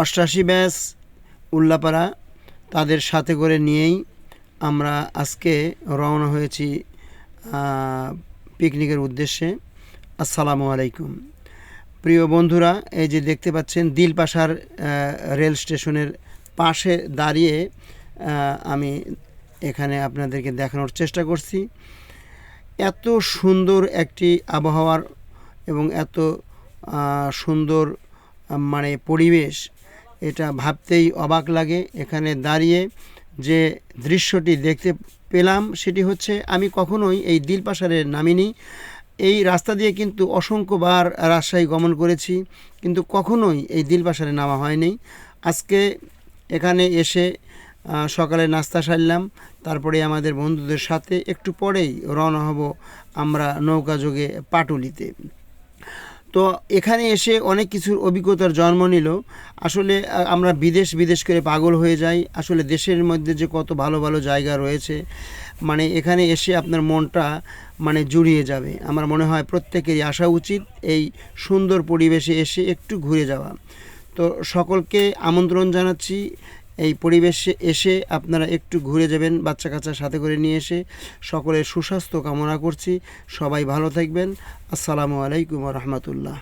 88 batch Ullapara, তাদের সাথে করে নিয়েই আমরা আজকে রওনা হয়েছি পিকনিকের উদ্দেশ্যে। আসসালামু আলাইকুম প্রিয় বন্ধুরা, এই যে দেখতে পাচ্ছেন দিলপাশার রেল স্টেশনের পাশে দাঁড়িয়ে আমি এখানে আপনাদেরকে দেখানোর চেষ্টা করছি। এত সুন্দর একটি আবহাওয়ার এবং এত সুন্দর মানে পরিবেশ, এটা ভাবতেই অবাক লাগে। এখানে দাঁড়িয়ে যে দৃশ্যটি দেখতে পেলাম সেটি হচ্ছে, আমি কখনোই এই দিলপাশারে নামিনি। এই রাস্তা দিয়ে কিন্তু অসংখ্যবার রাজশাহী গমন করেছি, কিন্তু কখনোই এই দিলপাশারে নামা হয়নি। আজকে এখানে এসে সকালে নাস্তা সারলাম, তারপরে আমাদের বন্ধুদের সাথে একটু পরেই রওনা হব আমরা নৌকাযোগে পাটুলিতে। তো এখানে এসে অনেক কিছুর অভিজ্ঞতার জন্ম নিল। আসলে আমরা বিদেশ করে পাগল হয়ে যাই। আসলে দেশের মধ্যে যে কত ভালো ভালো জায়গা রয়েছে, মানে এখানে এসে আপনার মনটা মানে জুড়িয়ে যাবে। আমার মনে হয় প্রত্যেকেরই আসা উচিত এই সুন্দর পরিবেশে এসে একটু ঘুরে যাওয়া। তো সকলকে আমন্ত্রণ জানাচ্ছি, এই পরিবেশে এসে আপনারা একটু ঘুরে যাবেন বাচ্চা কাচ্চা সাথে করে নিয়ে এসে। সকলের সুস্বাস্থ্য কামনা করছি, সবাই ভালো থাকবেন। আসসালামু আলাইকুম ওয়া রাহমাতুল্লাহ।